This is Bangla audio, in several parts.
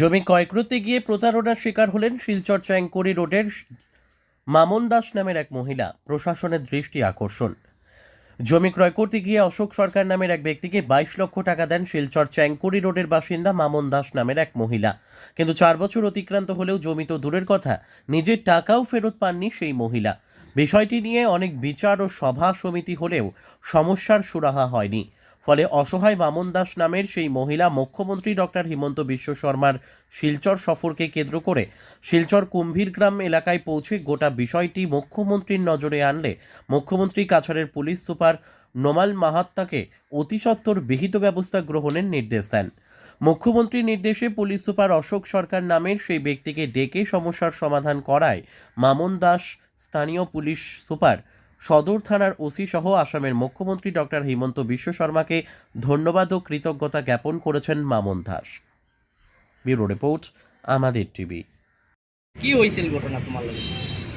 জমি ক্রয় করতে গিয়ে প্রতারণার শিকার হলেন শিলচর চ্যাংকুড়ি রোডের মামন দাস নামের এক মহিলা। প্রশাসনের দৃষ্টি আকর্ষণ। জমি ক্রয় করতে গিয়ে অশোক সরকার নামের এক ব্যক্তিকে 22 লক্ষ টাকা দেন শিলচর চ্যাংকুড়ি রোডের বাসিন্দা মামন দাস নামের এক মহিলা। কিন্তু 4 বছর অতিক্রান্ত হলেও জমি তো দূরের কথা, নিজের টাকাও ফেরত পাননি সেই মহিলা। বিষয়টি নিয়ে অনেক বিচার ও সভা সমিতি হলেও সমস্যার সুরাহা হয়নি। ফলে অসহায় মামন দাস নামের সেই মহিলা মুখ্যমন্ত্রী ডক্টর হিমন্ত বিশ্ব শর্মার শিলচর সফরকে কেন্দ্র করে শিলচর কুম্ভীরগ্রাম এলাকায় পৌঁছে গোটা বিষয়টি মুখ্যমন্ত্রীর নজরে আনলে মুখ্যমন্ত্রী কাছাড়ের পুলিশ সুপার নোমাল মাহাত্তাকে অতি সত্বর বিহিত ব্যবস্থা গ্রহণের নির্দেশ দেন। মুখ্যমন্ত্রীর নির্দেশে পুলিশ সুপার অশোক সরকার নামের সেই ব্যক্তিকে ডেকে সমস্যার সমাধান করায় মামন দাস স্থানীয় পুলিশ সুপার সদর থানার ওসি সহ আসামের মুখ্যমন্ত্রী ডক্টর হিমন্ত বিশ্ব শর্মাকে ধন্যবাদ ও কৃতজ্ঞতা জ্ঞাপন করেছেন মামন দাস। ব্যুরো রিপোর্ট, আমাদের টিভি। কি হয়েছিল ঘটনা তোমার লাগে?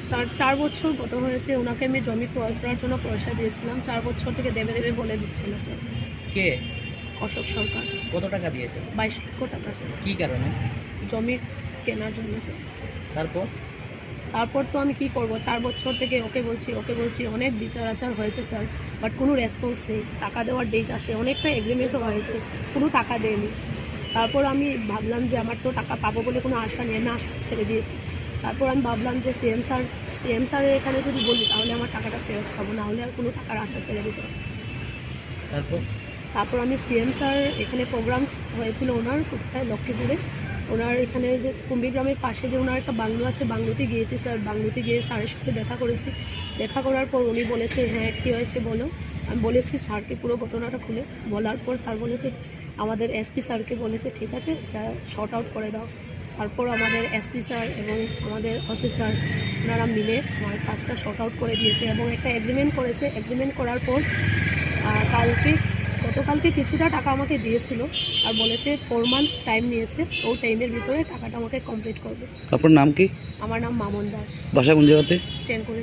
স্যার 4 বছর গত হয়েছে, ওনাকে আমি জমি ক্রয় করার জন্য পয়সা দিয়েছিলাম। 4 বছর থেকে দেবে দেবে বলে দিচ্ছে না স্যার। কে? অশোক সরকার। কত টাকা দিয়েছে? 22 লক্ষ টাকা স্যার, কি কারণে? জমি কেনার জন্য স্যার। তারপর তো আমি কি করব? 4 বছর থেকে ওকে বলছি অনেক বিচার আচার হয়েছে স্যার, বাট কোনো রেসপন্স নেই। টাকা দেওয়ার ডেট আসে, অনেকটা এগ্রিমেন্টও হয়েছে, কোনো টাকা দেয়নি। তারপর আমি ভাবলাম যে আমার তো টাকা পাবো বলে কোনো আশা নেই, আমি আশা ছেড়ে দিয়েছি। তারপর আমি ভাবলাম যে সিএম স্যারের এখানে যদি বলি তাহলে আমার টাকাটা ফেরত পাবো, না হলে আর কোনো টাকার আশা ছেড়ে দিতে হবে। তারপর আমি সিএম স্যার এখানে প্রোগ্রাম হয়েছিল ওনার, কোথায় লক্ষ্মীপুরে, ওনার এখানে যে কুম্ভীরগ্রামের পাশে যে ওনার একটা বাংলো আছে, বাংলোতে গিয়েছি স্যার। বাংলোতে গিয়ে স্যারের সাথে দেখা করেছি। দেখা করার পর উনি বলেছে হ্যাঁ কী হয়েছে বলো। আমি বলেছি স্যারকে পুরো ঘটনাটা খুলে বলার পর স্যার বলেছে, আমাদের এসপি স্যারকে বলেছে ঠিক আছে এটা শর্ট আউট করে দাও। তারপর আমাদের এসপি স্যার এবং আমাদের ওসি স্যার ওনারা মিলে আমার কাজটা শর্ট আউট করে দিয়েছে এবং একটা এগ্রিমেন্ট করেছে। এগ্রিমেন্ট করার পর গতকালকে কিছুটা টাকা আমাকে দিয়েছিল আর বলেছে 4 মান্থ টাইম নিয়েছে, ওই টাইমের ভিতরে টাকাটা আমাকে কমপ্লিট করবে। আপনার নাম কি? আমার নাম মামন দাস। বাসা কোন জায়গাতে? চেনকুড়ি।